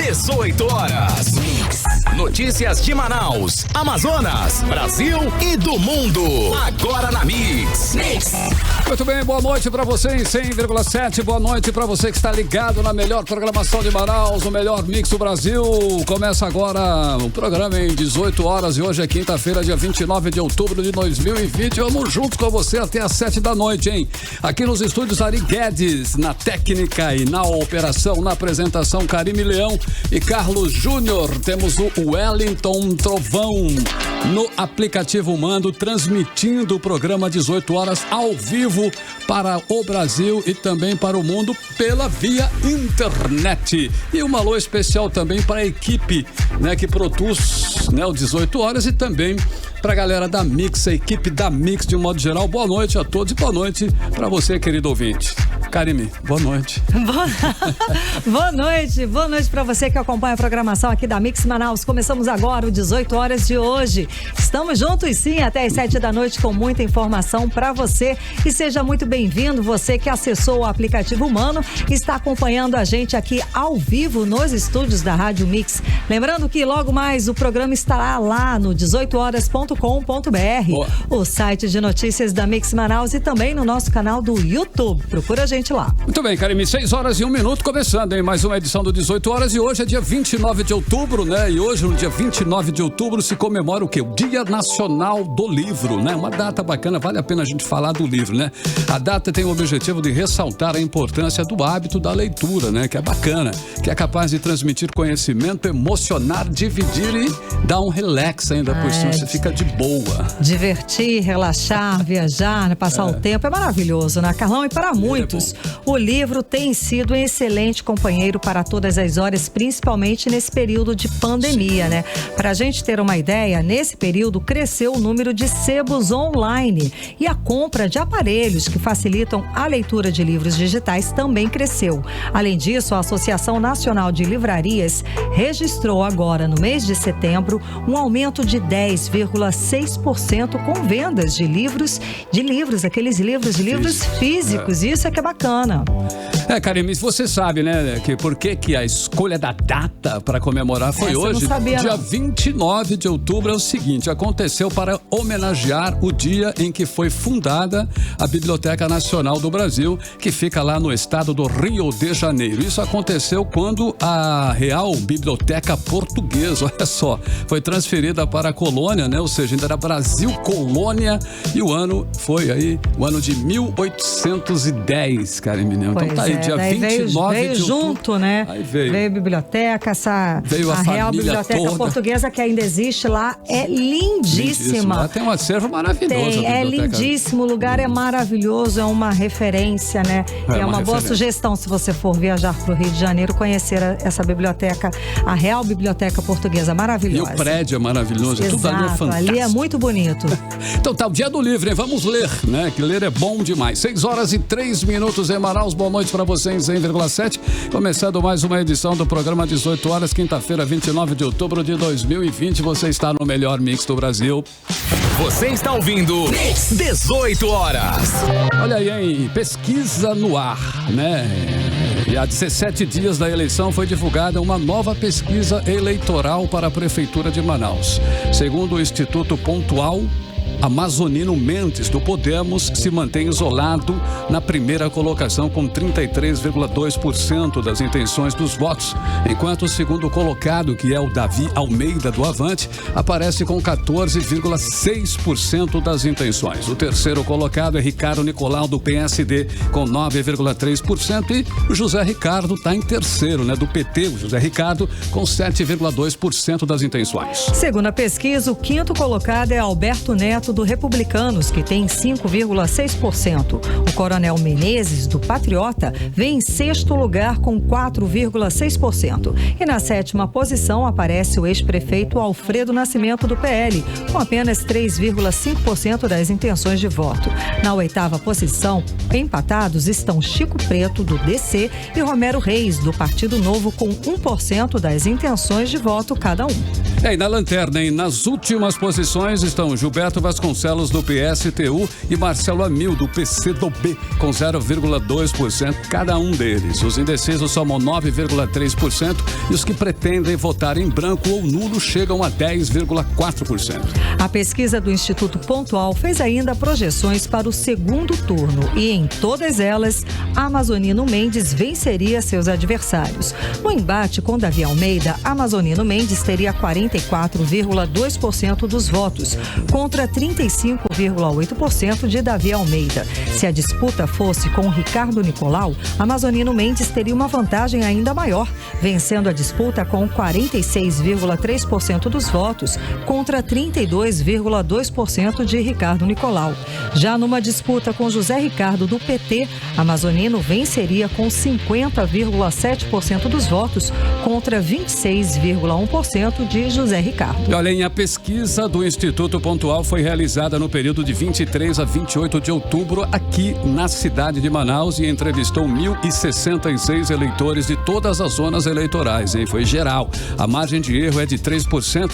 18 horas. Notícias de Manaus, Amazonas, Brasil e do mundo. Agora na Mix. Muito bem, boa noite pra você em 100,7. Boa noite pra você que está ligado na melhor programação de Manaus, o melhor Mix do Brasil. Começa agora o programa em 18 horas e hoje é quinta-feira, dia 29 de outubro de 2020. Vamos juntos com você até às 7 da noite, hein? Aqui nos estúdios Ari Guedes, na técnica e na operação, na apresentação Karime Leão e Carlos Júnior. Temos o Wellington Trovão no aplicativo Mando, transmitindo o programa 18 horas ao vivo para o Brasil e também para o mundo pela via internet. E um alô especial também para a equipe, né, que produz, né, o 18 horas e também para a galera da Mix, a equipe da Mix de um modo geral. Boa noite a todos e boa noite para você, querido ouvinte. Karime, boa noite. Boa noite para você que acompanha a programação aqui da Mix Manaus. Começamos agora o 18 horas de hoje. Estamos juntos sim até as 7 da noite com muita informação para você e seja muito bem-vindo você que acessou o aplicativo Humano e está acompanhando a gente aqui ao vivo nos estúdios da Rádio Mix. Lembrando que logo mais o programa estará lá no 18horas.com.br, o site de notícias da Mix Manaus e também no nosso canal do YouTube. Procura a gente lá. Muito bem, Karime, 6 horas e 1 minuto, começando, hein? Mais uma edição do 18 horas e hoje é dia 29 de outubro, né? E hoje, no dia 29 de outubro, se comemora o quê? O Dia Nacional do Livro, né? Uma data bacana, vale a pena a gente falar do livro, né? A data tem o objetivo de ressaltar a importância do hábito da leitura, né? Que é bacana, que é capaz de transmitir conhecimento, emocionar, dividir e dar um relax ainda por cima, você fica de boa. Divertir, relaxar, viajar, né? Passar o tempo, é maravilhoso, né, Carlão? E para muitos, o livro tem sido um excelente companheiro para todas as horas, principalmente nesse período de pandemia, né? Para a gente ter uma ideia, nesse período cresceu o número de sebos online e a compra de aparelhos que facilitam a leitura de livros digitais também cresceu. Além disso, a Associação Nacional de Livrarias registrou agora, no mês de setembro, um aumento de 10,6% com vendas de livros, aqueles livros físicos. Isso é que é bacana. Karime, você sabe, né, que por que a escolha da data para comemorar foi hoje? Não sabia, dia não. 29 de outubro é o seguinte, aconteceu para homenagear o dia em que foi fundada a Biblioteca Nacional do Brasil, que fica lá no estado do Rio de Janeiro. Isso aconteceu quando a Real Biblioteca Portuguesa, olha só, foi transferida para a colônia, né, ou seja, ainda era Brasil colônia e o ano foi aí, o ano de 1810, Karime. Então tá aí, dia 29 veio de outubro. junto, né? Aí veio a biblioteca, veio a Real Biblioteca toda. Portuguesa, que ainda existe lá, é lindíssima. Lá tem um acervo maravilhoso. É lindíssimo, o lugar é maravilhoso, é uma referência, né? É uma boa sugestão, se você for viajar para o Rio de Janeiro, conhecer essa biblioteca, a Real Biblioteca Portuguesa, maravilhosa. E o prédio é maravilhoso, exato, tudo ali é fantástico. Ali é muito bonito. Então tá, o dia do livro, hein? Vamos ler, né? Que ler é bom demais. 6 horas e 3 minutos em Manaus. Boa noite para você em 100,7. Começando mais uma edição do programa 18 horas, quinta-feira, 29 de outubro de 2020. Você está no melhor Mix do Brasil. Você está ouvindo Mix 18 horas. Olha aí, hein? Pesquisa no ar, né? E há 17 dias da eleição foi divulgada uma nova pesquisa eleitoral para a Prefeitura de Manaus. Segundo o Instituto Pontual, Amazonino Mendes, do Podemos, se mantém isolado na primeira colocação com 33,2% das intenções dos votos, enquanto o segundo colocado, que é o Davi Almeida, do Avante, aparece com 14,6% das intenções. O terceiro colocado é Ricardo Nicolau, do PSD, com 9,3%, e o José Ricardo está em terceiro, né, do PT, o José Ricardo, com 7,2% das intenções. Segundo a pesquisa, o quinto colocado é Alberto Neto, do Republicanos, que tem 5,6%. O Coronel Menezes, do Patriota, vem em sexto lugar com 4,6%. E na sétima posição aparece o ex-prefeito Alfredo Nascimento, do PL, com apenas 3,5% das intenções de voto. Na oitava posição, empatados estão Chico Preto, do DC, e Romero Reis, do Partido Novo, com 1% das intenções de voto cada um. E na lanterna, hein? Nas últimas posições estão Gilberto Vasconcelos, Vasconcelos, do PSTU, e Marcelo Amil, do PCdoB, com 0,2% cada um deles. Os indecisos somam 9,3% e os que pretendem votar em branco ou nulo chegam a 10,4%. A pesquisa do Instituto Pontual fez ainda projeções para o segundo turno e em todas elas, Amazonino Mendes venceria seus adversários. No embate com Davi Almeida, Amazonino Mendes teria 44,2% dos votos, contra 35,8% de Davi Almeida. Se a disputa fosse com Ricardo Nicolau, Amazonino Mendes teria uma vantagem ainda maior, vencendo a disputa com 46,3% dos votos, contra 32,2% de Ricardo Nicolau. Já numa disputa com José Ricardo, do PT, Amazonino venceria com 50,7% dos votos, contra 26,1% de José Ricardo. E olhem, a pesquisa do Instituto Pontual foi realizada no período de 23 a 28 de outubro aqui na cidade de Manaus e entrevistou 1.066 eleitores de todas as zonas eleitorais, hein? Foi geral. A margem de erro é de 3%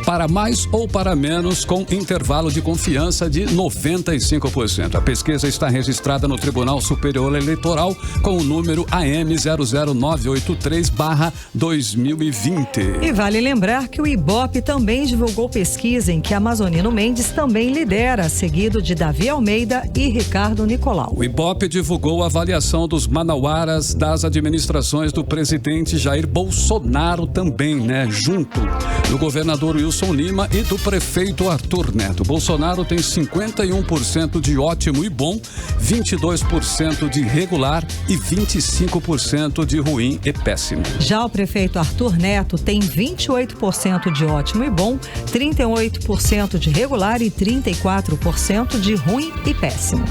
para mais ou para menos, com intervalo de confiança de 95%. A pesquisa está registrada no Tribunal Superior Eleitoral com o número AM 00983/2020. E vale lembrar que o Ibope também divulgou pesquisa em que Amazonino Mendes também lidera, seguido de Davi Almeida e Ricardo Nicolau. O Ibope divulgou a avaliação dos manauaras das administrações do presidente Jair Bolsonaro também, né? Junto do governador Wilson Lima e do prefeito Arthur Neto. Bolsonaro tem 51% de ótimo e bom, 22% de regular e 25% de ruim e péssimo. Já o prefeito Arthur Neto tem 28% de ótimo e bom, 38% de regular e 34% de ruim e péssimo.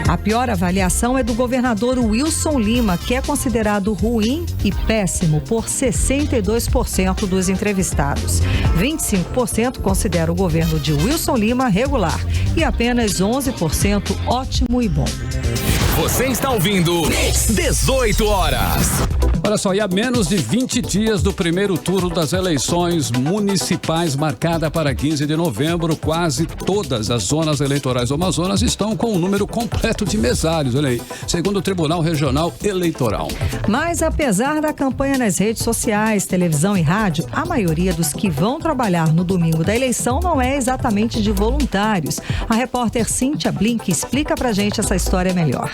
A pior avaliação é do governador Wilson Lima, que é considerado ruim e péssimo por 62% dos entrevistados. 25% considera o governo de Wilson Lima regular e apenas 11% ótimo e bom. Você está ouvindo 18 horas. Olha só, e a menos de 20 dias do primeiro turno das eleições municipais, marcada para 15 de novembro, quase todas as zonas eleitorais do Amazonas estão com o número completo de mesários, olha aí, segundo o Tribunal Regional Eleitoral. Mas apesar da campanha nas redes sociais, televisão e rádio, a maioria dos que vão trabalhar no domingo da eleição não é exatamente de voluntários. A repórter Cíntia Blink explica pra gente essa história melhor.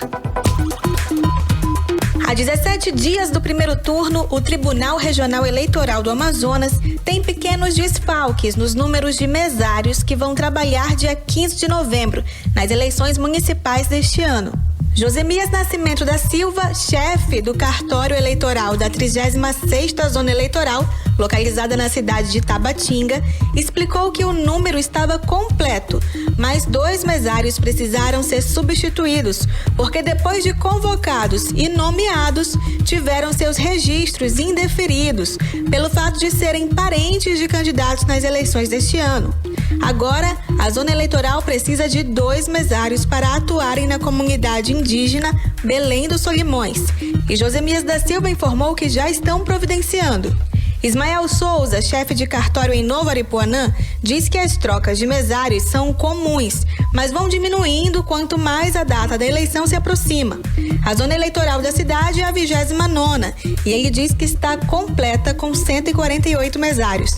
Há 17 dias do primeiro turno, o Tribunal Regional Eleitoral do Amazonas tem pequenos desfalques nos números de mesários que vão trabalhar dia 15 de novembro, nas eleições municipais deste ano. Josemias Nascimento da Silva, chefe do cartório eleitoral da 36ª Zona Eleitoral, localizada na cidade de Tabatinga, explicou que o número estava completo, mas 2 mesários precisaram ser substituídos, porque depois de convocados e nomeados, tiveram seus registros indeferidos, pelo fato de serem parentes de candidatos nas eleições deste ano. Agora, a Zona Eleitoral precisa de 2 mesários para atuarem na comunidade indígena Belém dos Solimões. E Josemias da Silva informou que já estão providenciando. Ismael Souza, chefe de cartório em Novo Aripuanã, diz que as trocas de mesários são comuns, mas vão diminuindo quanto mais a data da eleição se aproxima. A zona eleitoral da cidade é a 29ª e ele diz que está completa com 148 mesários.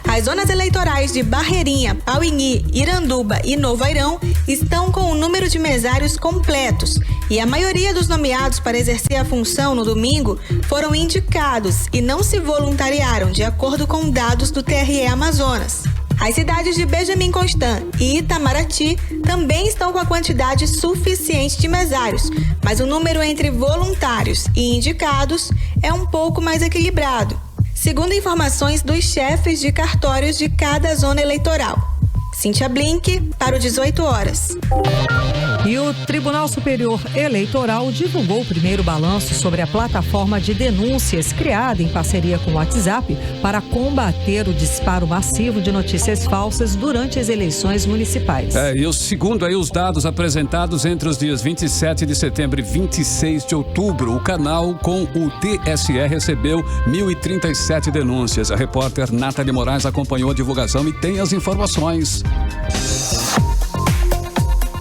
As zonas eleitorais de Barreirinha, Pauini, Iranduba e Novo Airão estão com o número de mesários completos e a maioria dos nomeados para exercer a função no domingo foram indicados e não se voluntariaram, de acordo com dados do TRE Amazonas. As cidades de Benjamin Constant e Itamaraty também estão com a quantidade suficiente de mesários, mas o número entre voluntários e indicados é um pouco mais equilibrado, segundo informações dos chefes de cartórios de cada zona eleitoral. Cíntia Blink, para o 18 horas. E o Tribunal Superior Eleitoral divulgou o primeiro balanço sobre a plataforma de denúncias criada em parceria com o WhatsApp para combater o disparo massivo de notícias falsas durante as eleições municipais. E segundo aí os dados apresentados entre os dias 27 de setembro e 26 de outubro, o canal com o TSE recebeu 1.037 denúncias. A repórter Nathalie Moraes acompanhou a divulgação e tem as informações.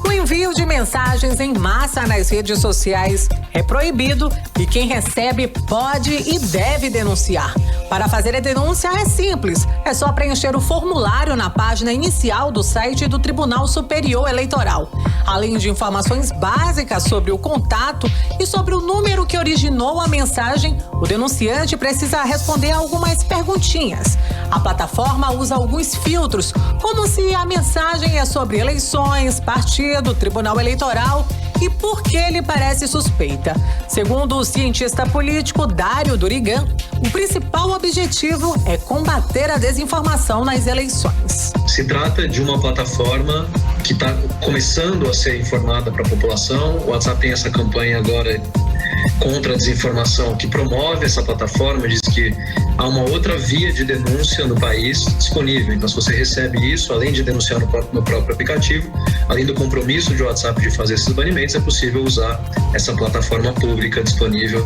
O envio de mensagens em massa nas redes sociais é proibido e quem recebe pode e deve denunciar. Para fazer a denúncia é simples, é só preencher o formulário na página inicial do site do Tribunal Superior Eleitoral. Além de informações básicas sobre o contato e sobre o número que originou a mensagem, o denunciante precisa responder algumas perguntinhas. A plataforma usa alguns filtros, como se a mensagem é sobre eleições, partido, Tribunal Eleitoral e por que lhe parece suspeita. Segundo o cientista político Dário Durigan, o principal objetivo é combater a desinformação nas eleições. Se trata de uma plataforma que está começando a ser informada para a população. O WhatsApp tem essa campanha agora contra a desinformação que promove essa plataforma, diz que há uma outra via de denúncia no país disponível. Então, se você recebe isso, além de denunciar no próprio aplicativo, além do compromisso de WhatsApp de fazer esses banimentos, é possível usar essa plataforma pública disponível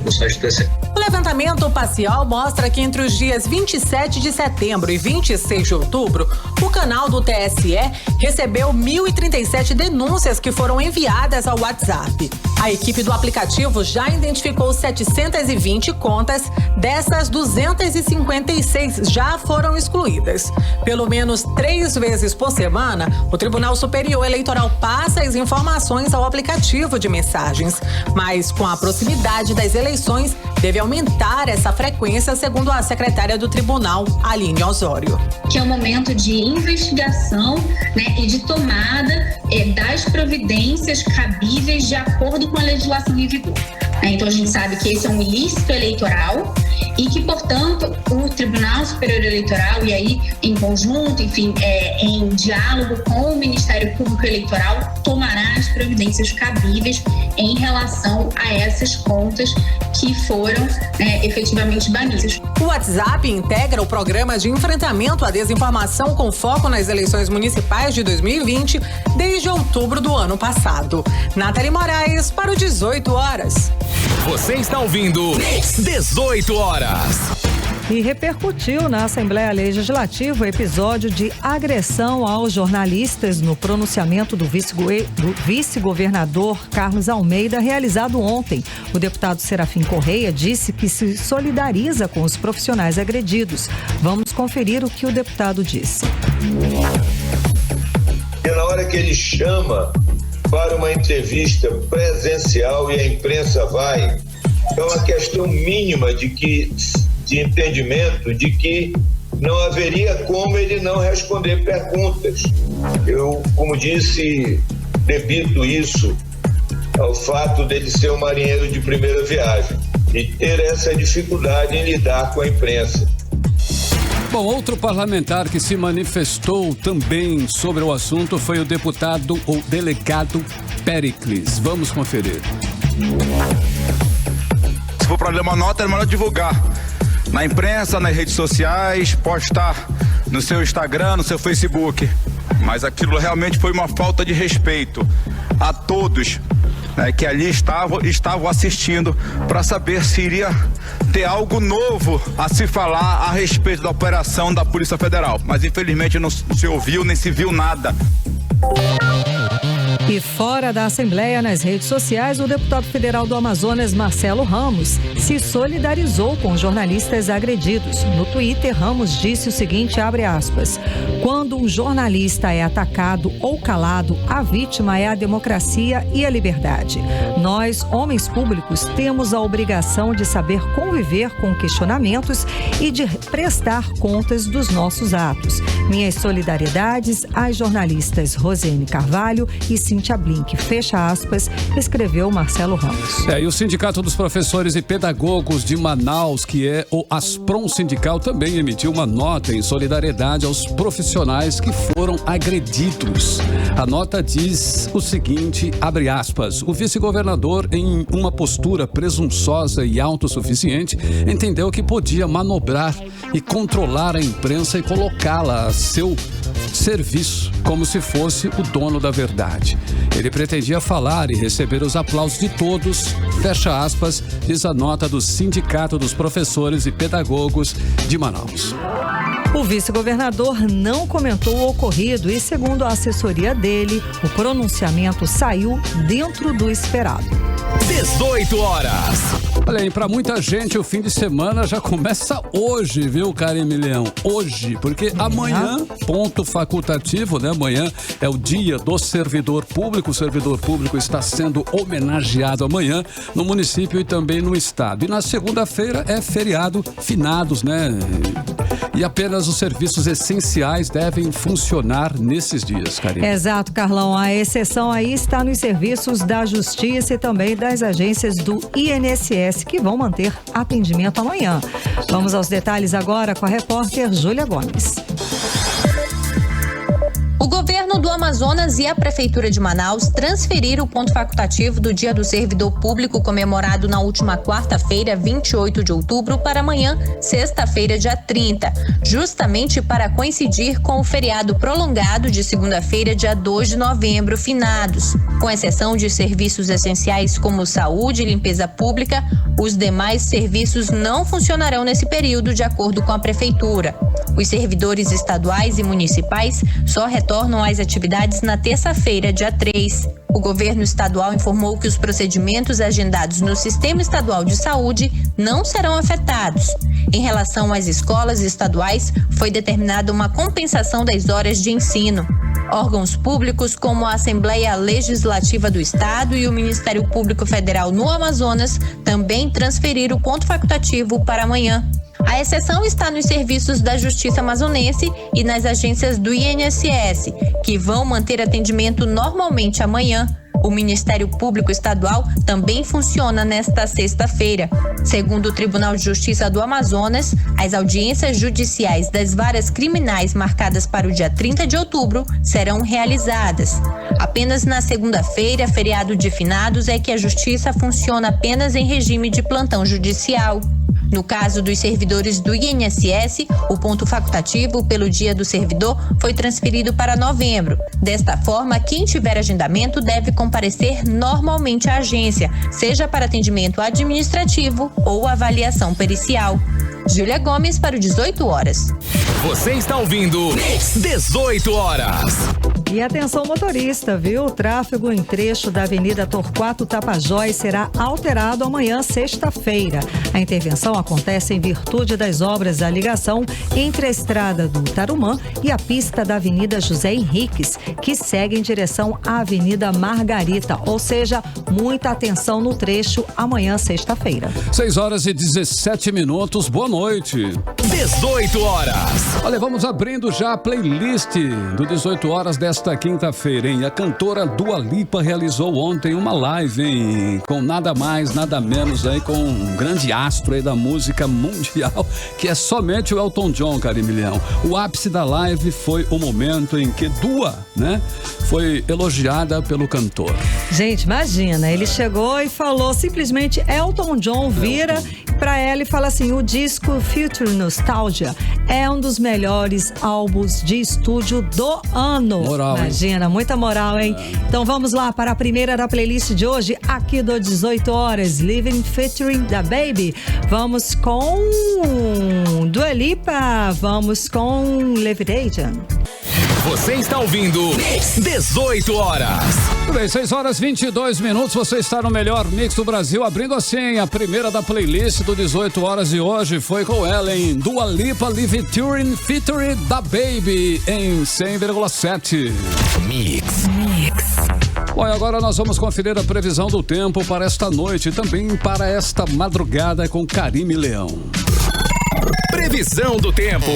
no site do TSE. O levantamento parcial mostra que entre os dias 27 de setembro e 26 de outubro, o canal do TSE recebeu 1.037 denúncias que foram enviadas ao WhatsApp. A equipe do aplicativo já identificou 720 contas, dessas 256 já foram excluídas. Pelo menos 3 vezes por semana, o Tribunal Superior Eleitoral passa as informações ao aplicativo de mensagens. Mas com a proximidade das eleições, deve aumentar essa frequência, segundo a secretária do Tribunal, Aline Osório. Que é um momento de investigação, né, e de tomada das providências cabíveis de acordo com a legislação em vigor. Então a gente sabe que esse é um ilícito eleitoral e que, portanto, o Tribunal Superior Eleitoral, e aí em conjunto, enfim, em diálogo com o Ministério Público Eleitoral, tomará as providências cabíveis em relação a essas contas que foram efetivamente banidas. O WhatsApp integra o programa de enfrentamento à desinformação com foco nas eleições municipais de 2020 desde outubro do ano passado. Nathalie Moraes para o 18 horas. Você está ouvindo 18 horas. E repercutiu na Assembleia Legislativa o episódio de agressão aos jornalistas no pronunciamento do vice-governador Carlos Almeida, realizado ontem. O deputado Serafim Correia disse que se solidariza com os profissionais agredidos. Vamos conferir o que o deputado disse. E na hora que ele chama para uma entrevista presencial e a imprensa vai, é uma questão mínima de entendimento de que não haveria como ele não responder perguntas. Eu, como disse, debito isso ao fato dele ser um marinheiro de primeira viagem e ter essa dificuldade em lidar com a imprensa. Bom, outro parlamentar que se manifestou também sobre o assunto foi o deputado ou delegado Péricles. Vamos conferir. Se for para ler uma nota, é melhor divulgar na imprensa, nas redes sociais, postar no seu Instagram, no seu Facebook. Mas aquilo realmente foi uma falta de respeito a todos, né, que ali estavam assistindo, para saber se iria ter algo novo a se falar a respeito da operação da Polícia Federal. Mas infelizmente não se ouviu nem se viu nada. E fora da Assembleia, nas redes sociais, o deputado federal do Amazonas, Marcelo Ramos, se solidarizou com os jornalistas agredidos. No Twitter, Ramos disse o seguinte, abre aspas, quando um jornalista é atacado ou calado, a vítima é a democracia e a liberdade. Nós, homens públicos, temos a obrigação de saber conviver com questionamentos e de prestar contas dos nossos atos. Minhas solidariedades às jornalistas Rosene Carvalho e Cíntia Blink, fecha aspas, escreveu Marcelo Ramos. E o Sindicato dos Professores e Pedagogos de Manaus, que é o Asprom Sindical, também emitiu uma nota em solidariedade aos profissionais que foram agredidos. A nota diz o seguinte, abre aspas, o vice-governador, em uma postura presunçosa e autossuficiente, entendeu que podia manobrar e controlar a imprensa e colocá-la a seu serviço, como se fosse o dono da verdade. Ele pretendia falar e receber os aplausos de todos, fecha aspas, diz a nota do Sindicato dos Professores e Pedagogos de Manaus. O vice-governador não comentou o ocorrido e, segundo a assessoria dele, o pronunciamento saiu dentro do esperado. 18 horas. Olha aí, pra muita gente o fim de semana já começa hoje, viu, Karime Leão? Hoje, porque amanhã, ponto facultativo, né? Amanhã é o dia do servidor público. O servidor público está sendo homenageado amanhã no município e também no estado. E na segunda-feira é feriado finados, né? E apenas os serviços essenciais devem funcionar nesses dias, Karime. Exato, Carlão. A exceção aí está nos serviços da Justiça e também das agências do INSS, que vão manter atendimento amanhã. Vamos aos detalhes agora com a repórter Júlia Gomes. O governo do Amazonas e a Prefeitura de Manaus transferiram o ponto facultativo do Dia do Servidor Público, comemorado na última quarta-feira, 28 de outubro, para amanhã, sexta-feira, dia 30, justamente para coincidir com o feriado prolongado de segunda-feira, dia 2 de novembro, finados. Com exceção de serviços essenciais como saúde e limpeza pública, os demais serviços não funcionarão nesse período, de acordo com a Prefeitura. Os servidores estaduais e municipais só retornam às atividades na terça-feira, dia 3. O governo estadual informou que os procedimentos agendados no Sistema Estadual de Saúde não serão afetados. Em relação às escolas estaduais, foi determinada uma compensação das horas de ensino. Órgãos públicos como a Assembleia Legislativa do Estado e o Ministério Público Federal no Amazonas também transferiram o ponto facultativo para amanhã. A exceção está nos serviços da Justiça Amazonense e nas agências do INSS, que vão manter atendimento normalmente amanhã. O Ministério Público Estadual também funciona nesta sexta-feira. Segundo o Tribunal de Justiça do Amazonas, as audiências judiciais das varas criminais marcadas para o dia 30 de outubro serão realizadas. Apenas na segunda-feira, feriado de finados, é que a Justiça funciona apenas em regime de plantão judicial. No caso dos servidores do INSS, o ponto facultativo pelo Dia do Servidor foi transferido para novembro. Desta forma, quem tiver agendamento deve comparecer normalmente à agência, seja para atendimento administrativo ou avaliação pericial. Júlia Gomes para o 18 horas. Você está ouvindo 18 horas. E atenção motorista, viu? O tráfego em trecho da Avenida Torquato Tapajós será alterado amanhã, sexta-feira. A intervenção acontece em virtude das obras da ligação entre a estrada do Tarumã e a pista da Avenida José Henriques, que segue em direção à Avenida Margarita. Ou seja, muita atenção no trecho amanhã, sexta-feira. 6 horas e 17 minutos. Boa noite. 18 horas. Olha, vamos abrindo já a playlist do 18 horas desta quinta-feira, hein? A cantora Dua Lipa realizou ontem uma live, hein? Com nada mais, nada menos aí, com um grande astro aí da música mundial, que é somente o Elton John, Karime Leão. O ápice da live foi o momento em que Dua, né, foi elogiada pelo cantor. Gente, imagina, ele chegou e falou simplesmente Elton John, vira pra ela e fala assim: o disco Future Nostalgia é um dos melhores álbuns de estúdio do ano. Moral, imagina, muita moral, hein? Então vamos lá para a primeira da playlist de hoje, aqui do 18 horas, Living Featuring da Baby. Vamos com Dua Lipa, vamos com Levitation. Você está ouvindo 18 horas. Tudo bem, 6 horas e 22 minutos. Você está no melhor mix do Brasil. Abrindo assim a primeira da playlist do 18 horas de hoje foi com ela em Dua Lipa, Live Touring Featuring da Baby em 100,7. Mix. Bom, e agora nós vamos conferir a previsão do tempo para esta noite e também para esta madrugada com Karime Leão. Previsão do tempo.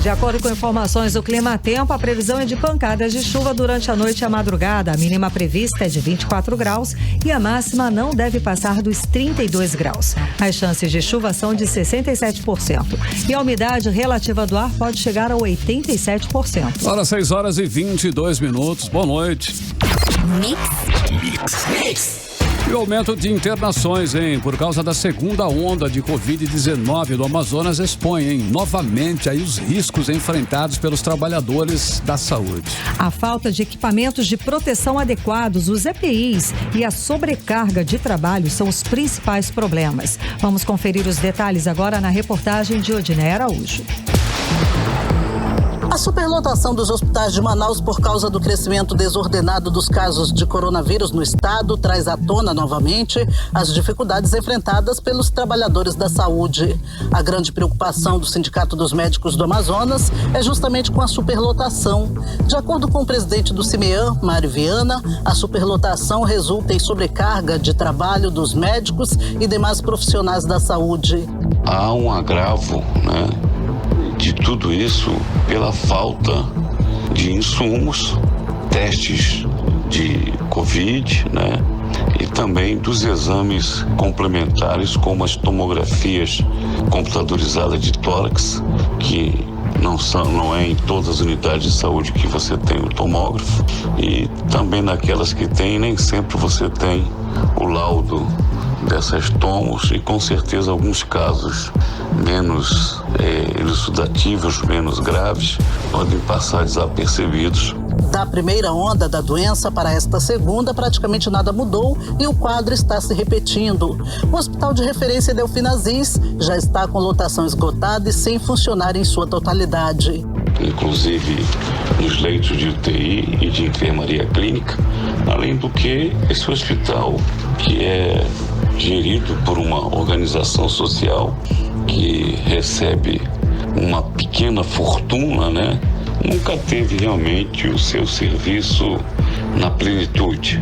De acordo com informações do Clima Tempo, a previsão é de pancadas de chuva durante a noite e a madrugada. A mínima prevista é de 24 graus e a máxima não deve passar dos 32 graus. As chances de chuva são de 67% e a umidade relativa do ar pode chegar a 87%. Agora 6 horas e 22 minutos. Boa noite. Mix. E o aumento de internações, por causa da segunda onda de Covid-19 do Amazonas expõe, novamente aí os riscos enfrentados pelos trabalhadores da saúde. A falta de equipamentos de proteção adequados, os EPIs e a sobrecarga de trabalho são os principais problemas. Vamos conferir os detalhes agora na reportagem de Odiné Araújo. A superlotação dos hospitais de Manaus por causa do crescimento desordenado dos casos de coronavírus no estado traz à tona novamente as dificuldades enfrentadas pelos trabalhadores da saúde. A grande preocupação do Sindicato dos Médicos do Amazonas é justamente com a superlotação. De acordo com o presidente do CIMEAN, Mário Viana, a superlotação resulta em sobrecarga de trabalho dos médicos e demais profissionais da saúde. Há um agravo, de tudo isso pela falta de insumos, testes de Covid, e também dos exames complementares, como as tomografias computadorizadas de tórax, que não é em todas as unidades de saúde que você tem o tomógrafo, e também naquelas que tem, nem sempre você tem o laudo dessas tomos, e com certeza alguns casos menos elucidativos, menos graves, podem passar desapercebidos. Da primeira onda da doença para esta segunda, praticamente nada mudou e o quadro está se repetindo. O Hospital de Referência Delfim Aziz já está com lotação esgotada e sem funcionar em sua totalidade. Inclusive nos leitos de UTI e de enfermaria clínica, além do que esse hospital, que é gerido por uma organização social que recebe uma pequena fortuna, nunca teve realmente o seu serviço na plenitude,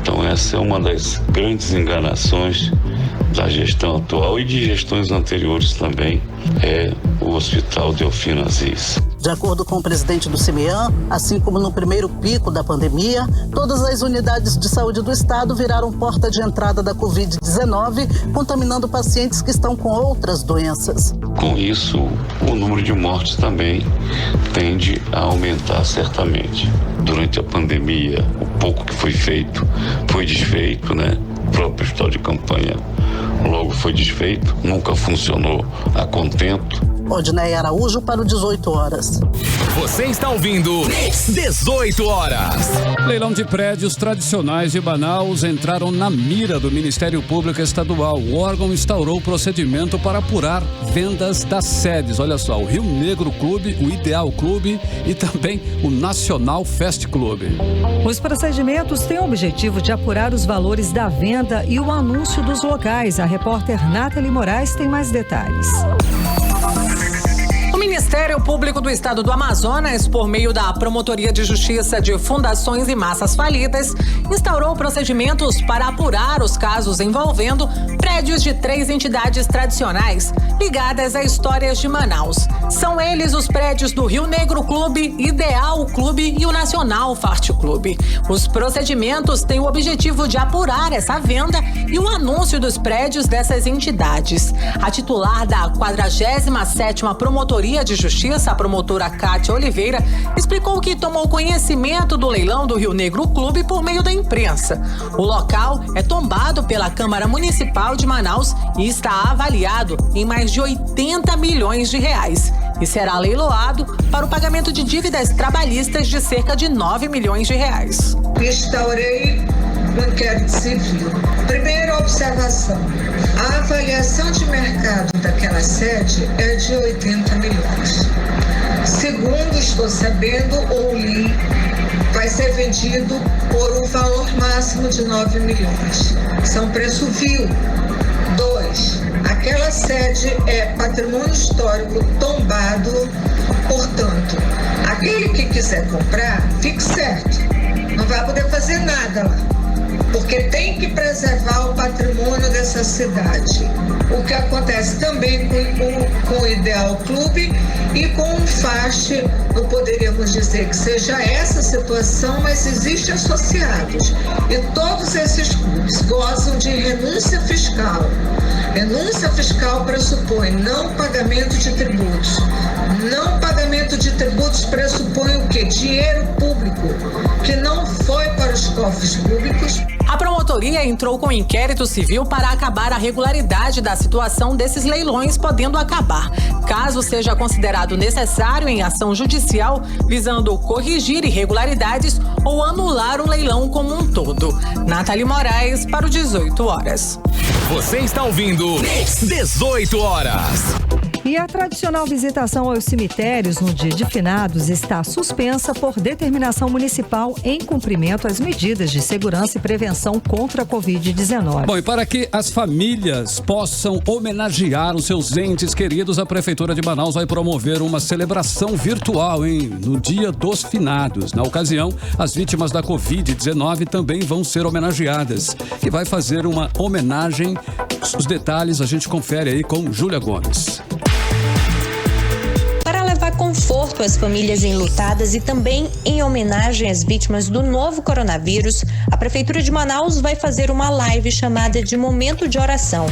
Então essa é uma das grandes enganações da gestão atual e de gestões anteriores também, é o Hospital Delfim Aziz. De acordo com o presidente do CIMEAN, assim como no primeiro pico da pandemia, todas as unidades de saúde do estado viraram porta de entrada da Covid-19, contaminando pacientes que estão com outras doenças. Com isso, o número de mortes também tende a aumentar certamente. Durante a pandemia, o pouco que foi feito foi desfeito, O próprio hospital de campanha logo foi desfeito, nunca funcionou a contento. Odiné Araújo para o 18 horas. Você está ouvindo 18 horas. Leilão de prédios tradicionais de Manaus entraram na mira do Ministério Público Estadual. O órgão instaurou o procedimento para apurar vendas das sedes. Olha só, o Rio Negro Clube, o Ideal Clube e também o Nacional Fest Clube. Os procedimentos têm o objetivo de apurar os valores da venda e o anúncio dos locais. A repórter Nathalie Moraes tem mais detalhes. O Ministério Público do Estado do Amazonas, por meio da Promotoria de Justiça de Fundações e Massas Falidas, instaurou procedimentos para apurar os casos envolvendo prédios de 3 entidades tradicionais ligadas a histórias de Manaus. São eles os prédios do Rio Negro Clube, Ideal Clube e o Nacional Fast Clube. Os procedimentos têm o objetivo de apurar essa venda e o anúncio dos prédios dessas entidades. A titular da 47ª Promotoria de Justiça, a promotora Cátia Oliveira, explicou que tomou conhecimento do leilão do Rio Negro Clube por meio da imprensa. O local é tombado pela Câmara Municipal de Manaus e está avaliado em mais de 80 milhões de reais e será leiloado para o pagamento de dívidas trabalhistas de cerca de 9 milhões de reais. Instaurei um inquérito civil. Primeira observação, a avaliação de mercado daquela sede é de 80 milhões. Segundo estou sabendo ou li, vai ser vendido por um valor máximo de 9 milhões. Isso é um preço vil. 2, aquela sede é patrimônio histórico tombado, portanto, aquele que quiser comprar, fique certo, não vai poder fazer nada lá, porque tem que preservar o patrimônio dessa cidade. O que acontece também com o Ideal Clube e com o FAST, não poderíamos dizer que seja essa situação, mas existem associados. E todos esses clubes gozam de renúncia fiscal. Renúncia fiscal pressupõe não pagamento de tributos. Não pagamento de tributos pressupõe o quê? Dinheiro público, que não foi para os cofres públicos. A promotoria entrou com inquérito civil para acabar a regularidade da situação desses leilões, podendo acabar, caso seja considerado necessário, em ação judicial, visando corrigir irregularidades ou anular o leilão como um todo. Nathalie Moraes para o 18 horas. Você está ouvindo 18 horas. E a tradicional visitação aos cemitérios no dia de finados está suspensa por determinação municipal em cumprimento às medidas de segurança e prevenção contra a Covid-19. Bom, e para que as famílias possam homenagear os seus entes queridos, a Prefeitura de Manaus vai promover uma celebração virtual, no Dia dos Finados. Na ocasião, as vítimas da Covid-19 também vão ser homenageadas e vai fazer uma homenagem. Os detalhes a gente confere aí com Júlia Gomes. Conforto às famílias enlutadas e também em homenagem às vítimas do novo coronavírus, a Prefeitura de Manaus vai fazer uma live chamada de Momento de Oração.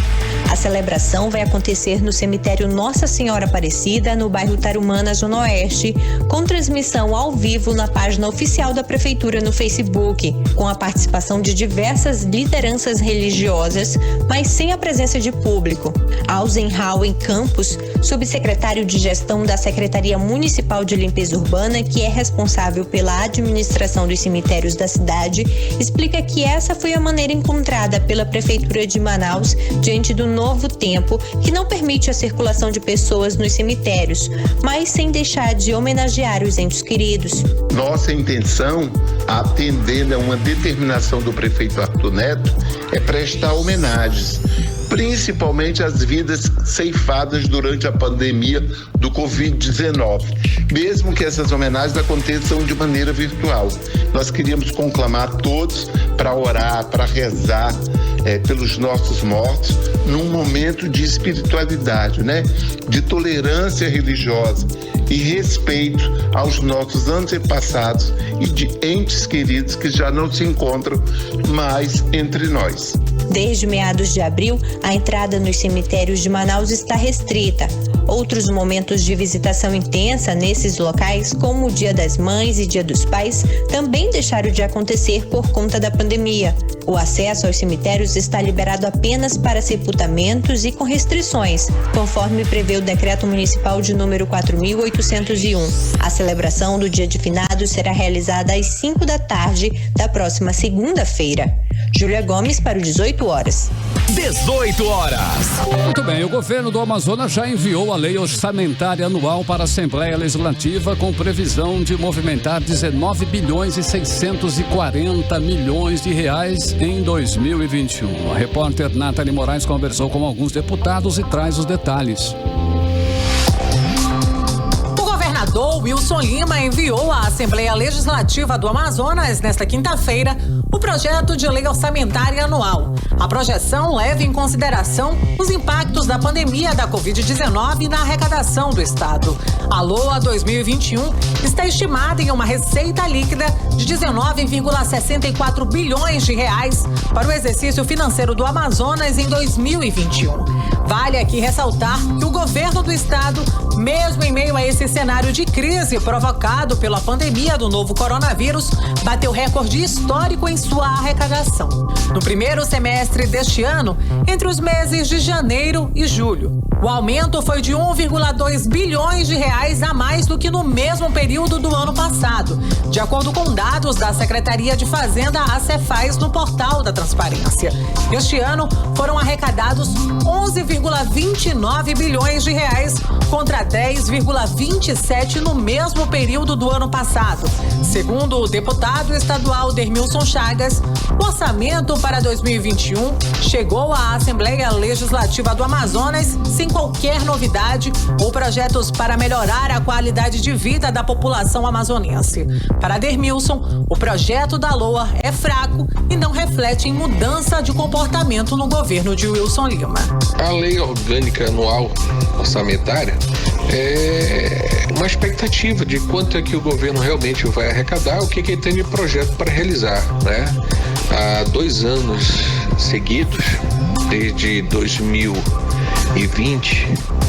A celebração vai acontecer no cemitério Nossa Senhora Aparecida, no bairro Tarumã, na Zona Oeste, com transmissão ao vivo na página oficial da Prefeitura no Facebook, com a participação de diversas lideranças religiosas, mas sem a presença de público. Ausenhowen Campos, subsecretário de Gestão da Secretaria Municipal de Limpeza Urbana, que é responsável pela administração dos cemitérios da cidade, explica que essa foi a maneira encontrada pela Prefeitura de Manaus diante do novo tempo, que não permite a circulação de pessoas nos cemitérios, mas sem deixar de homenagear os entes queridos. Nossa intenção, atendendo a uma determinação do prefeito Arthur Neto, é prestar homenagens, principalmente às vidas ceifadas durante a pandemia do Covid-19, mesmo que essas homenagens aconteçam de maneira virtual. Nós queríamos conclamar todos para orar, para rezar pelos nossos mortos, num momento de espiritualidade, de tolerância religiosa e respeito aos nossos antepassados e de entes queridos que já não se encontram mais entre nós. Desde meados de abril, a entrada nos cemitérios de Manaus está restrita. Outros momentos de visitação intensa nesses locais, como o Dia das Mães e Dia dos Pais, também deixaram de acontecer por conta da pandemia. O acesso aos cemitérios está liberado apenas para sepultamentos e com restrições, conforme prevê o Decreto Municipal de número 4.801. A celebração do Dia de Finados será realizada às 5 da tarde da próxima segunda-feira. Júlia Gomes para o 18 horas. 18 horas. Muito bem, o governo do Amazonas já enviou a lei orçamentária anual para a Assembleia Legislativa com previsão de movimentar 19 bilhões e 640 milhões de reais em 2021. A repórter Nathalie Moraes conversou com alguns deputados e traz os detalhes. O Wilson Lima enviou à Assembleia Legislativa do Amazonas, nesta quinta-feira, o projeto de lei orçamentária anual. A projeção leva em consideração os impactos da pandemia da Covid-19 na arrecadação do Estado. A LOA 2021 está estimada em uma receita líquida de 19,64 bilhões de reais para o exercício financeiro do Amazonas em 2021. Vale aqui ressaltar que o governo do Estado, mesmo em meio a esse cenário de crise provocado pela pandemia do novo coronavírus, bateu recorde histórico em sua arrecadação. No primeiro semestre deste ano, entre os meses de janeiro e julho, o aumento foi de 1,2 bilhões de reais a mais do que no mesmo período do ano passado, de acordo com dados da Secretaria de Fazenda, a Cefaz, no portal da Transparência. Este ano foram arrecadados 11,29 bilhões de reais contra 10,27 no mesmo período do ano passado. Segundo o deputado estadual Dermilson Chagas, o orçamento para 2021 chegou à Assembleia Legislativa do Amazonas sem qualquer novidade ou projetos para melhorar a qualidade de vida da população amazonense. Para Dermilson, o projeto da LOA é fraco e não reflete em mudança de comportamento no governo de Wilson Lima. A lei orgânica anual orçamentária é uma expectativa de quanto é que o governo realmente vai arrecadar, o que ele tem de projeto para realizar, Há 2 anos seguidos, desde 2019, 2020,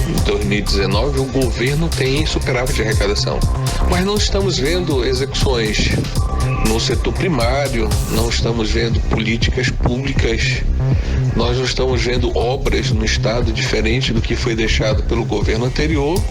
em 2019, o governo tem superávit de arrecadação. Mas não estamos vendo execuções no setor primário, não estamos vendo políticas públicas, nós não estamos vendo obras no estado diferente do que foi deixado pelo governo anterior.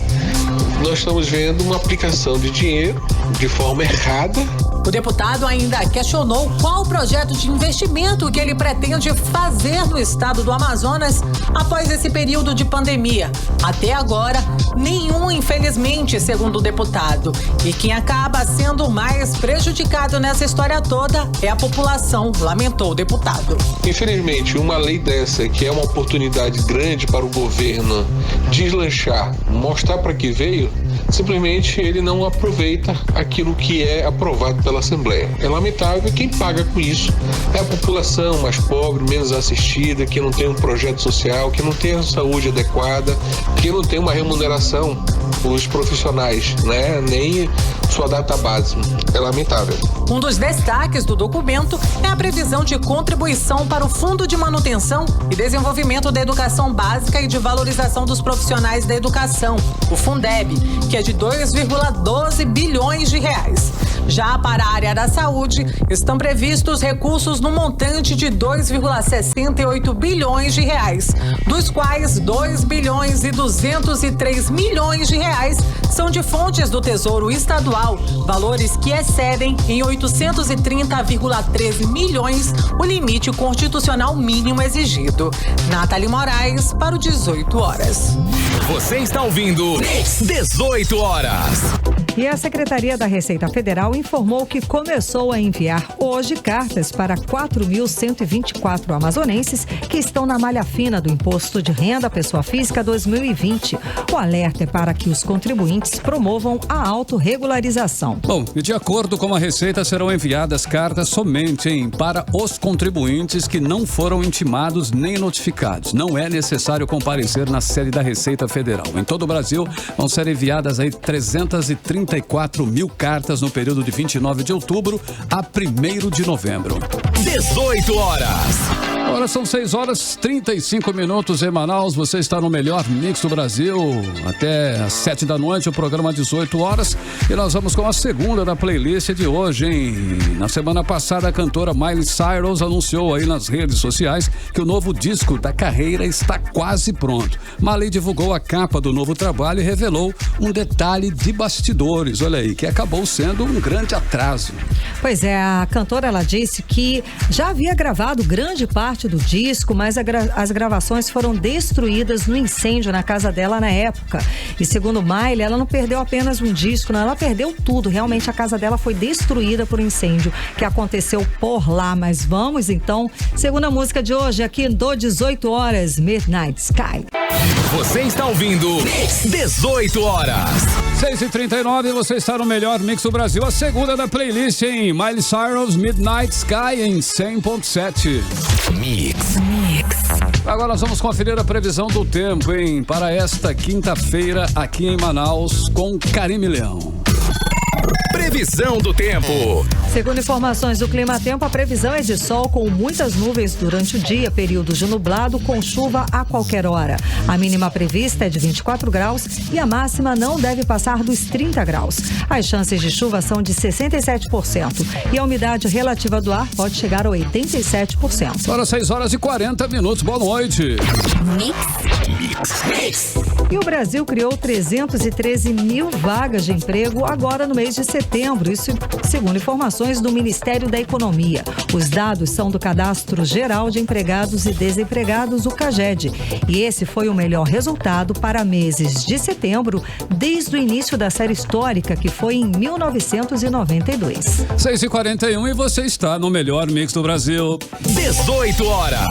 Nós estamos vendo uma aplicação de dinheiro de forma errada. O deputado ainda questionou qual o projeto de investimento que ele pretende fazer no estado do Amazonas após esse período de pandemia. Até agora, nenhum, infelizmente, segundo o deputado. E quem acaba sendo mais prejudicado nessa história toda é a população, lamentou o deputado. Infelizmente, uma lei dessa, que é uma oportunidade grande para o governo deslanchar, mostrar para que veio, simplesmente ele não aproveita aquilo que é aprovado pela Assembleia. É lamentável, e quem paga com isso é a população mais pobre, menos assistida, que não tem um projeto social, que não tem a saúde adequada, que não tem uma remuneração os profissionais, né? Nem sua data base. É lamentável. Um dos destaques do documento é a previsão de contribuição para o Fundo de Manutenção e Desenvolvimento da Educação Básica e de Valorização dos Profissionais da Educação, o Fundeb, que é de 2,12 bilhões de reais. Já para a área da saúde, estão previstos recursos no montante de 2,68 bilhões de reais, dos quais 2 bilhões e 203 milhões de reais são de fontes do Tesouro Estadual, valores que excedem em 830,13 milhões o limite constitucional mínimo exigido. Nathalie Moraes, para o 18 horas. Você está ouvindo 18 horas. E a Secretaria da Receita Federal informou que começou a enviar hoje cartas para 4.124 amazonenses que estão na malha fina do Imposto de Renda à Pessoa Física 2020. O alerta é para que os contribuintes promovam a autorregularização. Bom, e de acordo com a Receita, serão enviadas cartas somente para os contribuintes que não foram intimados nem notificados. Não é necessário comparecer na sede da Receita Federal. Em todo o Brasil, vão ser enviadas aí 334 mil cartas no período de 29 de outubro a 1º de novembro. 18 horas. Agora são 6 horas 35 minutos em Manaus. Você está no melhor mix do Brasil. Até às 7 da noite, o programa 18 horas. E nós vamos com a segunda da playlist de hoje, hein? Na semana passada, a cantora Miley Cyrus anunciou aí nas redes sociais que o novo disco da carreira está quase pronto. Miley divulgou a capa do novo trabalho e revelou um detalhe de bastidores, olha aí, que acabou sendo um grande atraso. Pois é, a cantora, ela disse que já havia gravado grande parte do disco, mas as gravações foram destruídas no incêndio na casa dela na época. E segundo Miley, ela não perdeu apenas um disco, não, ela perdeu tudo. Realmente a casa dela foi destruída por um incêndio que aconteceu por lá. Mas vamos então, segunda música de hoje aqui do 18 horas, Midnight Sky. Você está ouvindo 18 horas. 6h39, você está no melhor mix do Brasil, a segunda da playlist, em Miley Cyrus, Midnight Sky em 100.7. Mix. Agora nós vamos conferir a previsão do tempo, hein, para esta quinta-feira aqui em Manaus com Karime Leão. Previsão do tempo. Segundo informações do Clima Tempo, a previsão é de sol com muitas nuvens durante o dia, períodos de nublado com chuva a qualquer hora. A mínima prevista é de 24 graus e a máxima não deve passar dos 30 graus. As chances de chuva são de 67% e a umidade relativa do ar pode chegar a 87%. Agora 6 horas e 40 minutos, boa noite. Mix. E o Brasil criou 313 mil vagas de emprego agora no mês de setembro, isso segundo informações do Ministério da Economia. Os dados são do Cadastro Geral de Empregados e Desempregados, o CAGED. E esse foi o melhor resultado para meses de setembro desde o início da série histórica, que foi em 1992. 6h41 e você está no melhor mix do Brasil. 18 horas.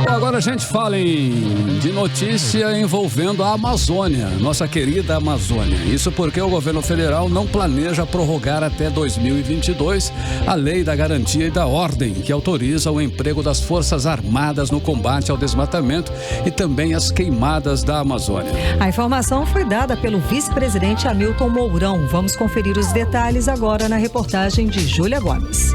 Agora a gente fala de notícia envolvendo a Amazônia, nossa querida Amazônia. Isso porque o governo federal não planeja prorrogar até 2022 a Lei da Garantia e da Ordem, que autoriza o emprego das Forças Armadas no combate ao desmatamento e também às queimadas da Amazônia. A informação foi dada pelo vice-presidente Hamilton Mourão. Vamos conferir os detalhes agora na reportagem de Júlia Gomes.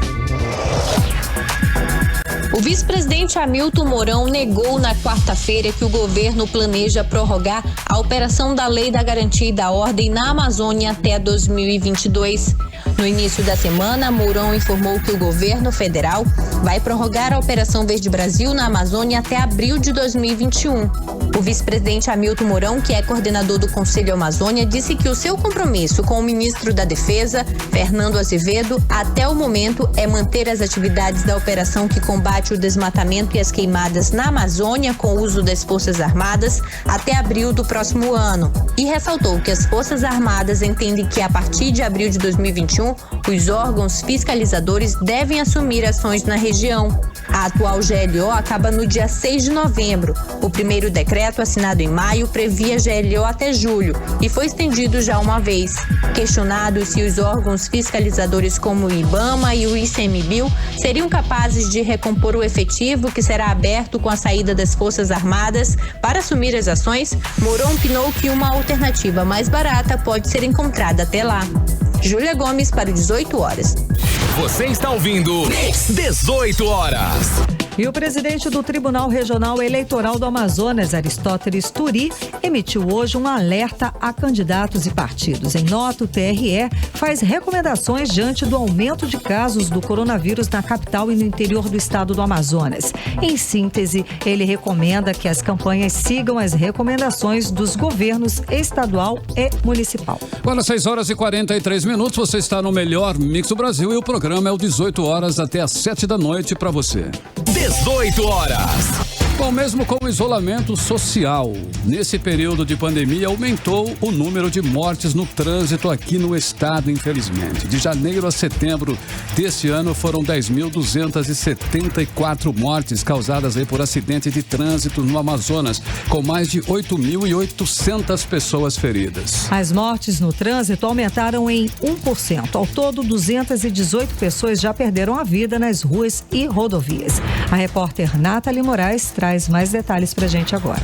O vice-presidente Hamilton Mourão negou na quarta-feira que o governo planeja prorrogar a operação da Lei da Garantia e da Ordem na Amazônia até 2022. No início da semana, Mourão informou que o governo federal vai prorrogar a Operação Verde Brasil na Amazônia até abril de 2021. O vice-presidente Hamilton Mourão, que é coordenador do Conselho Amazônia, disse que o seu compromisso com o ministro da Defesa, Fernando Azevedo, até o momento é manter as atividades da operação que combate o desmatamento e as queimadas na Amazônia com o uso das Forças Armadas até abril do próximo ano. E ressaltou que as Forças Armadas entendem que a partir de abril de 2021, os órgãos fiscalizadores devem assumir ações na região. A atual GLO acaba no dia 6 de novembro. O primeiro decreto, assinado em maio, previa GLO até julho e foi estendido já uma vez. Questionado se os órgãos fiscalizadores como o IBAMA e o ICMBio seriam capazes de recompor o efetivo que será aberto com a saída das Forças Armadas para assumir as ações, Mourão opinou que uma alternativa mais barata pode ser encontrada até lá. Júlia Gomes para 18 horas. Você está ouvindo 18 horas. E o presidente do Tribunal Regional Eleitoral do Amazonas, Aristóteles Turi, emitiu hoje um alerta a candidatos e partidos. Em nota, o TRE faz recomendações diante do aumento de casos do coronavírus na capital e no interior do estado do Amazonas. Em síntese, ele recomenda que as campanhas sigam as recomendações dos governos estadual e municipal. Agora, 6 horas e 43 minutos, você está no melhor Mix do Brasil e o programa é o 18 horas até às 7 da noite para você. 18 horas. Bom, mesmo com o isolamento social, nesse período de pandemia aumentou o número de mortes no trânsito aqui no estado, infelizmente. De janeiro a setembro desse ano foram 10.274 mortes causadas aí por acidente de trânsito no Amazonas, com mais de 8.800 pessoas feridas. As mortes no trânsito aumentaram em 1%. Ao todo, 218 pessoas já perderam a vida nas ruas e rodovias. A repórter Nathalie Moraes traz mais detalhes pra gente agora.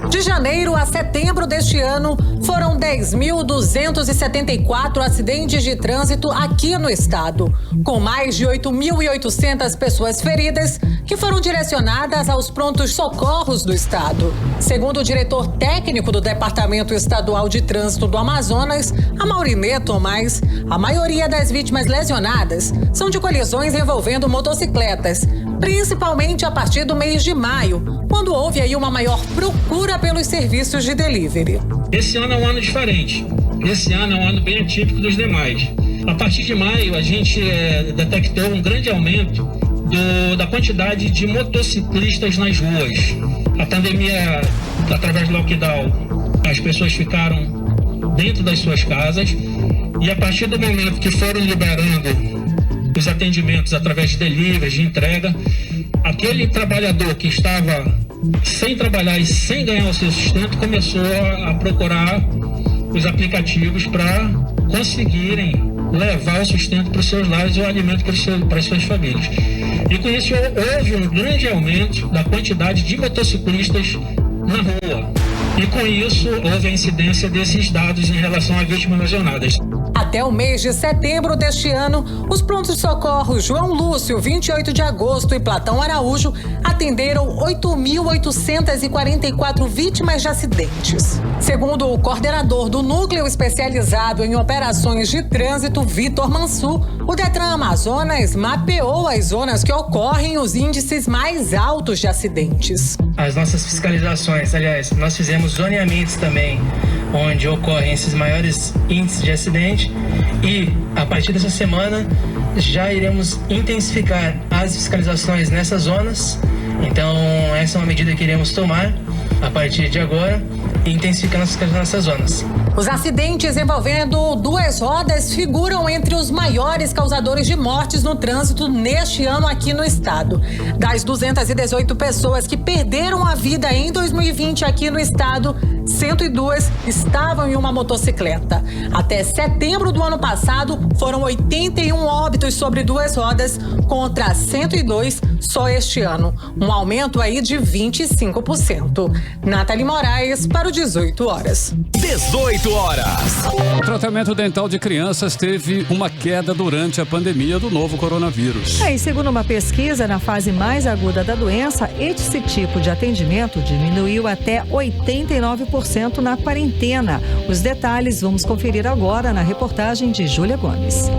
De janeiro a setembro deste ano, foram 10.274 acidentes de trânsito aqui no estado, com mais de 8.800 pessoas feridas que foram direcionadas aos prontos socorros do estado. Segundo o diretor técnico do Departamento Estadual de Trânsito do Amazonas, Amaurinê Tomás, a maioria das vítimas lesionadas são de colisões envolvendo motocicletas, principalmente a partir do mês de maio, quando houve aí uma maior procura pelos serviços de delivery. Esse ano é um ano diferente. Esse ano é um ano bem atípico dos demais. A partir de maio, a gente detectou um grande aumento da quantidade de motociclistas nas ruas. A pandemia, através do lockdown, as pessoas ficaram dentro das suas casas e a partir do momento que foram liberando os atendimentos através de delivery, de entrega, aquele trabalhador que estava sem trabalhar e sem ganhar o seu sustento começou a procurar os aplicativos para conseguirem levar o sustento para os seus lares e o alimento para as suas famílias. E com isso houve um grande aumento da quantidade de motociclistas na rua. E com isso houve a incidência desses dados em relação a vítimas lesionadas. Até o mês de setembro deste ano, os prontos-socorros João Lúcio, 28 de agosto e Platão Araújo atenderam 8.844 vítimas de acidentes. Segundo o coordenador do Núcleo Especializado em Operações de Trânsito, Vitor Mansur, o Detran Amazonas mapeou as zonas que ocorrem os índices mais altos de acidentes. As nossas fiscalizações, aliás, nós fizemos zoneamentos também, onde ocorrem esses maiores índices de acidente e, a partir dessa semana, já iremos intensificar as fiscalizações nessas zonas. Então, essa é uma medida que iremos tomar a partir de agora e intensificando as fiscalizações nessas zonas. Os acidentes envolvendo duas rodas figuram entre os maiores causadores de mortes no trânsito neste ano aqui no estado. Das 218 pessoas que perderam a vida em 2020 aqui no estado, 102 estavam em uma motocicleta. Até setembro do ano passado, foram 81 óbitos sobre duas rodas contra 102 só este ano, um aumento aí de 25%. Nathalie Moraes para o 18 horas. 18 horas. O tratamento dental de crianças teve uma queda durante a pandemia do novo coronavírus. E segundo uma pesquisa, na fase mais aguda da doença, esse tipo de atendimento diminuiu até 89% na quarentena. Os detalhes vamos conferir agora na reportagem de Júlia Gomes.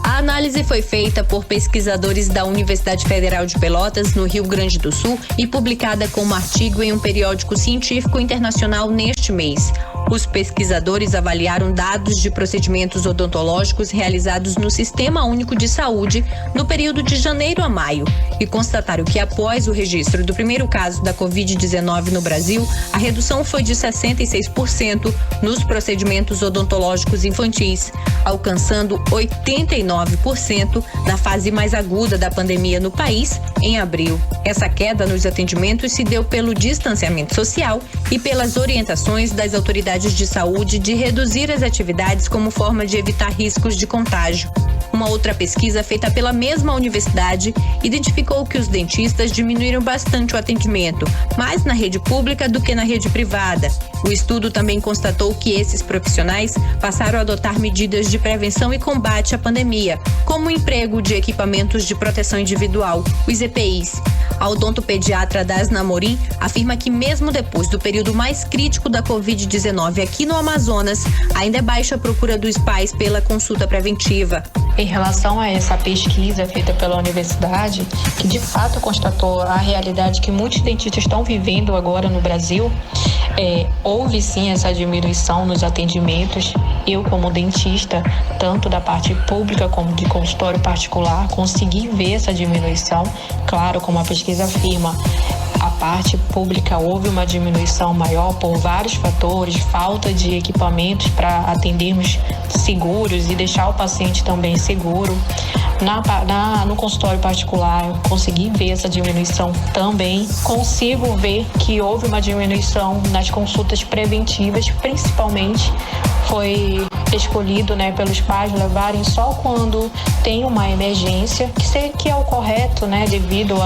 A análise foi feita por pesquisadores da Universidade Federal de Pelotas, no Rio Grande do Sul, e publicada como artigo em um periódico científico internacional neste mês. Os pesquisadores avaliaram dados de procedimentos odontológicos realizados no Sistema Único de Saúde no período de janeiro a maio e constataram que após o registro do primeiro caso da Covid-19 no Brasil, a redução foi de 66% nos procedimentos odontológicos infantis, alcançando 89% na fase mais aguda da pandemia no país em abril. Essa queda nos atendimentos se deu pelo distanciamento social e pelas orientações das autoridades de saúde de reduzir as atividades como forma de evitar riscos de contágio. Uma outra pesquisa feita pela mesma universidade identificou que os dentistas diminuíram bastante o atendimento, mais na rede pública do que na rede privada. O estudo também constatou que esses profissionais passaram a adotar medidas de prevenção e combate à pandemia, como o emprego de equipamentos de proteção individual, os EPIs. A odontopediatra Dasna Amorim afirma que mesmo depois do período mais crítico da Covid-19 aqui no Amazonas, ainda é baixa a procura dos pais pela consulta preventiva. Em relação a essa pesquisa feita pela universidade, que de fato constatou a realidade que muitos dentistas estão vivendo agora no Brasil, houve sim essa diminuição nos atendimentos. Eu, como dentista, tanto da parte pública como de consultório particular, consegui ver essa diminuição. Claro, como a pesquisa afirma, a parte pública houve uma diminuição maior por vários fatores, falta de equipamentos para atendermos seguros e deixar o paciente também seguro. No consultório particular, eu consegui ver essa diminuição também. Consigo ver que houve uma diminuição nas consultas preventivas, principalmente foi escolhido, pelos pais levarem só quando tem uma emergência, que é o correto, devido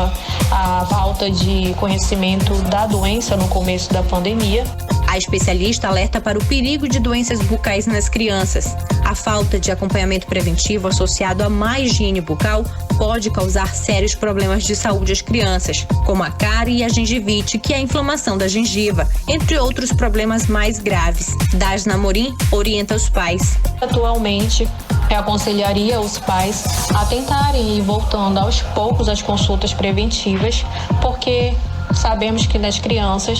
à falta de conhecimento da doença no começo da pandemia. A especialista alerta para o perigo de doenças bucais nas crianças. A falta de acompanhamento preventivo associado a má higiene bucal pode causar sérios problemas de saúde às crianças, como a cárie e a gengivite, que é a inflamação da gengiva, entre outros problemas mais graves. Dasna Amorim orienta os pais. Atualmente, eu aconselharia os pais a tentarem ir voltando aos poucos às consultas preventivas, porque sabemos que nas crianças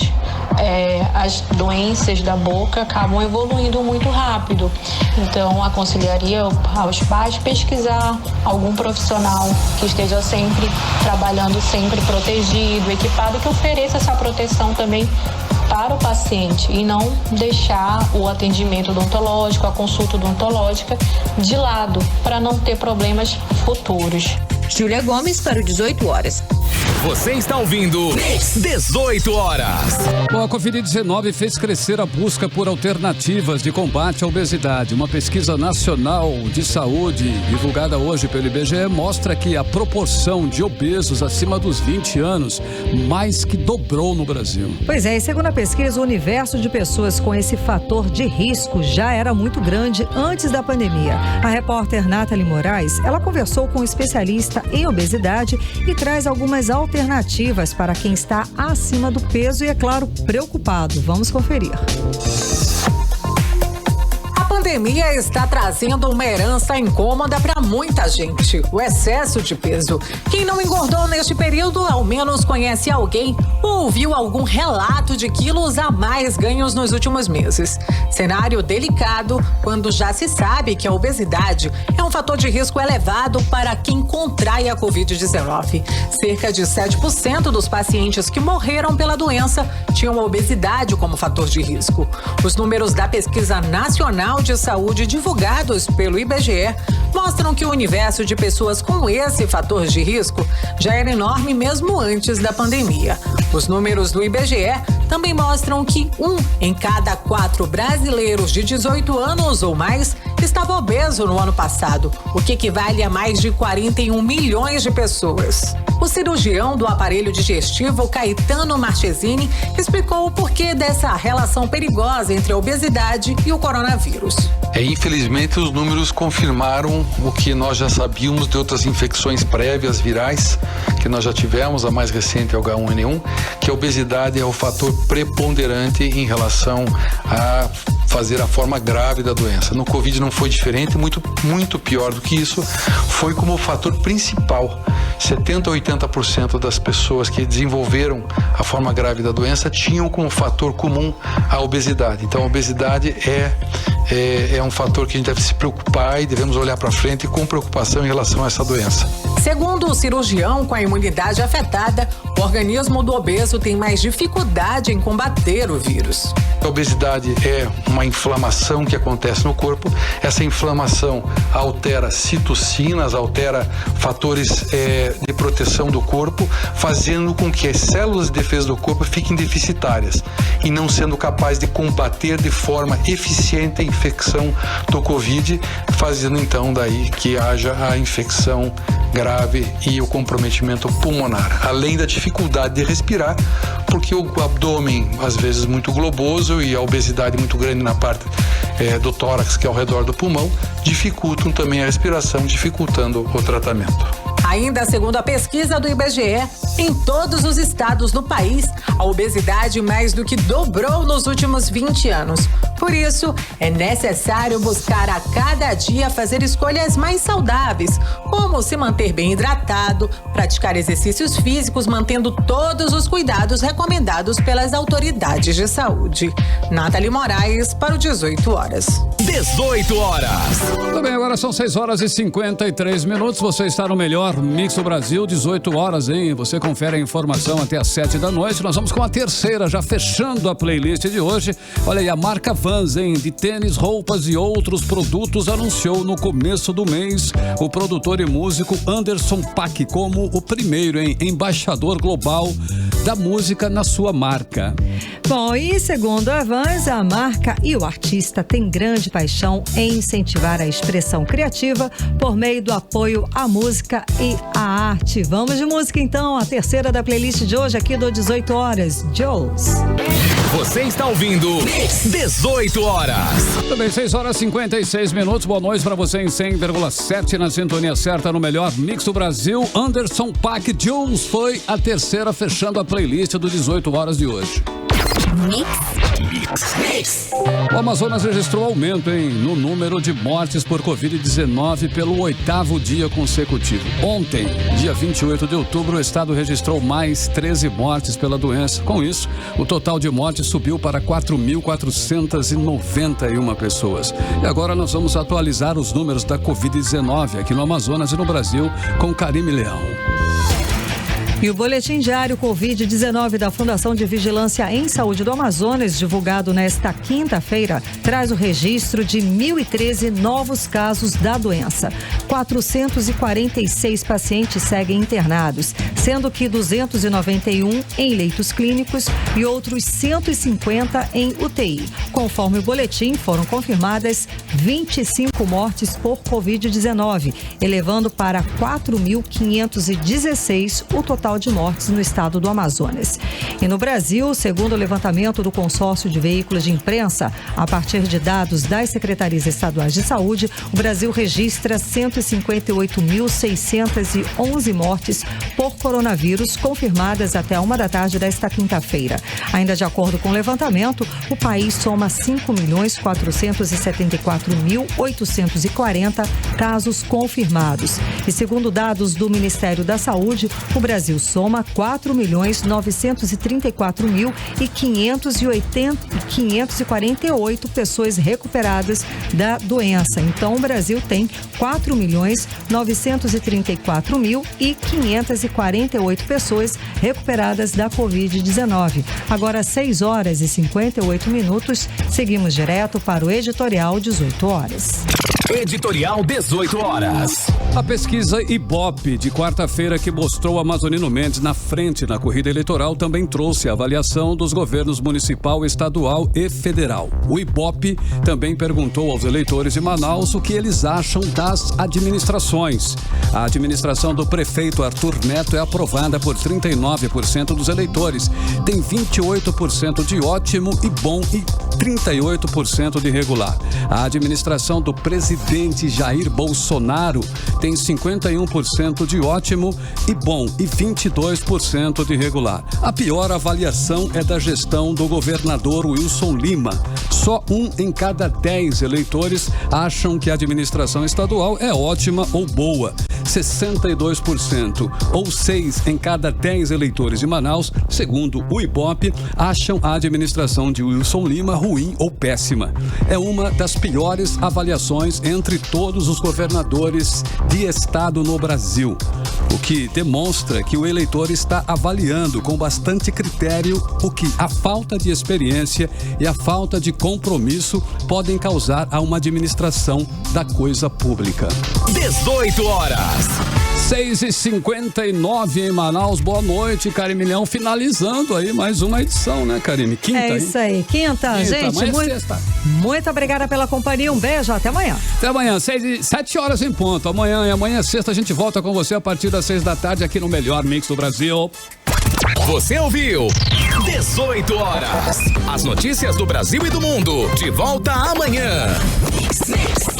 as doenças da boca acabam evoluindo muito rápido. Então, aconselharia aos pais pesquisar algum profissional que esteja sempre trabalhando, sempre protegido, equipado, que ofereça essa proteção também para o paciente e não deixar o atendimento odontológico, a consulta odontológica de lado, para não ter problemas futuros. Júlia Gomes para o 18 horas. Você está ouvindo 18 horas. Bom, a Covid-19 fez crescer a busca por alternativas de combate à obesidade. Uma pesquisa nacional de saúde divulgada hoje pelo IBGE mostra que a proporção de obesos acima dos 20 anos mais que dobrou no Brasil. Pois é, e segundo a pesquisa, o universo de pessoas com esse fator de risco já era muito grande antes da pandemia. A repórter Nathalie Moraes, ela conversou com um especialista em obesidade e traz algumas alternativas para quem está acima do peso e, é claro, preocupado. Vamos conferir. A pandemia está trazendo uma herança incômoda para muita gente: o excesso de peso. Quem não engordou neste período, ao menos conhece alguém ou ouviu algum relato de quilos a mais ganhos nos últimos meses. Cenário delicado quando já se sabe que a obesidade é um fator de risco elevado para quem contrai a Covid-19. Cerca de 7% dos pacientes que morreram pela doença tinham a obesidade como fator de risco. Os números da Pesquisa Nacional de Saúde divulgados pelo IBGE mostram que o universo de pessoas com esse fator de risco já era enorme mesmo antes da pandemia. Os números do IBGE também mostram que 1 em cada 4 brasileiros de 18 anos ou mais estava obeso no ano passado, o que equivale a mais de 41 milhões de pessoas. O cirurgião do aparelho digestivo, Caetano Marchesini, explicou o porquê dessa relação perigosa entre a obesidade e o coronavírus. Infelizmente, os números confirmaram o que nós já sabíamos de outras infecções prévias virais que nós já tivemos, a mais recente é o H1N1, que a obesidade é o fator preponderante em relação a fazer a forma grave da doença. No Covid não foi diferente, muito pior do que isso, foi como o fator principal. 70% a 80% das pessoas que desenvolveram a forma grave da doença tinham como fator comum a obesidade. Então a obesidade é um fator que a gente deve se preocupar e devemos olhar para frente com preocupação em relação a essa doença. Segundo o cirurgião, com a imunidade afetada, o organismo do obeso tem mais dificuldade em combater o vírus. A obesidade é uma inflamação que acontece no corpo. Essa inflamação altera citocinas, altera fatores de proteção do corpo, fazendo com que as células de defesa do corpo fiquem deficitárias e não sendo capazes de combater de forma eficiente a infecção do Covid, fazendo então daí que haja a infecção grave e o comprometimento pulmonar, além da dificuldade de respirar, porque o abdômen às vezes muito globoso e a obesidade muito grande na parte do tórax, que é ao redor do pulmão, dificultam também a respiração, dificultando o tratamento. Ainda segundo a pesquisa do IBGE, em todos os estados do país, a obesidade mais do que dobrou nos últimos 20 anos. Por isso, é necessário buscar a cada dia fazer escolhas mais saudáveis, como se manter bem hidratado, praticar exercícios físicos, mantendo todos os cuidados recomendados pelas autoridades de saúde. Nathalie Moraes para o 18 horas. 18 horas. Tudo bem, agora são 6 horas e 53 minutos. Você está no melhor Mix do Brasil, 18 horas, hein? Você confere a informação até às 7 da noite. Nós vamos com a terceira, já fechando a playlist de hoje. Olha aí, a marca Vans, hein? De tênis, roupas e outros produtos, anunciou no começo do mês o produtor e músico Anderson .Paak como o primeiro, hein? Embaixador global da música na sua marca. Bom, e segundo a Vans, a marca e o artista têm grande paixão em incentivar a expressão criativa por meio do apoio à música e à arte. Vamos de música então, a terceira da playlist de hoje aqui do 18 horas, Jules. Você está ouvindo 18 horas. Também 6 horas e 56 minutos. Boa noite para você em 100,7 na sintonia certa no melhor Mix do Brasil. Anderson .Paak, Jules foi a terceira fechando a playlist do 18 horas de hoje. Mix. O Amazonas registrou aumento no número de mortes por Covid-19 pelo 8º dia consecutivo. Ontem, dia 28 de outubro, o estado registrou mais 13 mortes pela doença. Com isso, o total de mortes subiu para 4.491 pessoas. E agora nós vamos atualizar os números da Covid-19 aqui no Amazonas e no Brasil com Karime Leão. E o boletim diário Covid-19 da Fundação de Vigilância em Saúde do Amazonas, divulgado nesta quinta-feira, traz o registro de 1.013 novos casos da doença. 446 pacientes seguem internados, sendo que 291 em leitos clínicos e outros 150 em UTI. Conforme o boletim, foram confirmadas 25 mortes por Covid-19, elevando para 4.516 o total de mortes no estado do Amazonas. E no Brasil, segundo o levantamento do consórcio de veículos de imprensa, a partir de dados das secretarias estaduais de saúde, o Brasil registra 158.611 mortes por coronavírus confirmadas até 1 da tarde desta quinta-feira. Ainda de acordo com o levantamento, o país soma 5.474.840 casos confirmados. E segundo dados do Ministério da Saúde, o Brasil soma 4.934.548 pessoas recuperadas da doença. Então, o Brasil tem 4.934.548 pessoas recuperadas da Covid-19. Agora, 6 horas e 58 minutos, seguimos direto para o editorial 18 horas. Editorial 18 horas. A pesquisa Ibope de quarta-feira, que mostrou Amazonino Mendes na frente na corrida eleitoral, também trouxe a avaliação dos governos municipal, estadual e federal. O Ibope também perguntou aos eleitores de Manaus o que eles acham das administrações. A administração do prefeito Arthur Neto é aprovada por 39% dos eleitores. Tem 28% de ótimo e bom e 38% de regular. A administração do presidente Jair Bolsonaro tem 51% de ótimo e bom e 22% de regular. A pior avaliação é da gestão do governador Wilson Lima. Só 1 em cada 10 eleitores acham que a administração estadual é ótima ou boa. 62% ou 6 em cada 10 eleitores de Manaus, segundo o Ibope, acham a administração de Wilson Lima ruim ou péssima. É uma das piores avaliações entre todos os governadores de estado no Brasil, o que demonstra que o eleitor está avaliando com bastante critério o que a falta de experiência e a falta de compromisso podem causar a uma administração da coisa pública. 18 horas. 6h59 em Manaus. Boa noite, Karime Leão, finalizando aí mais uma edição, né, Karime? Quinta, é isso aí, quinta, gente. Muito obrigada pela companhia, um beijo, até amanhã. Até amanhã, 7 horas em ponto. Amanhã é sexta, a gente volta com você a partir das 6 da tarde aqui no melhor mix do Brasil. Você ouviu 18 horas. As notícias do Brasil e do mundo. De volta amanhã. Mix.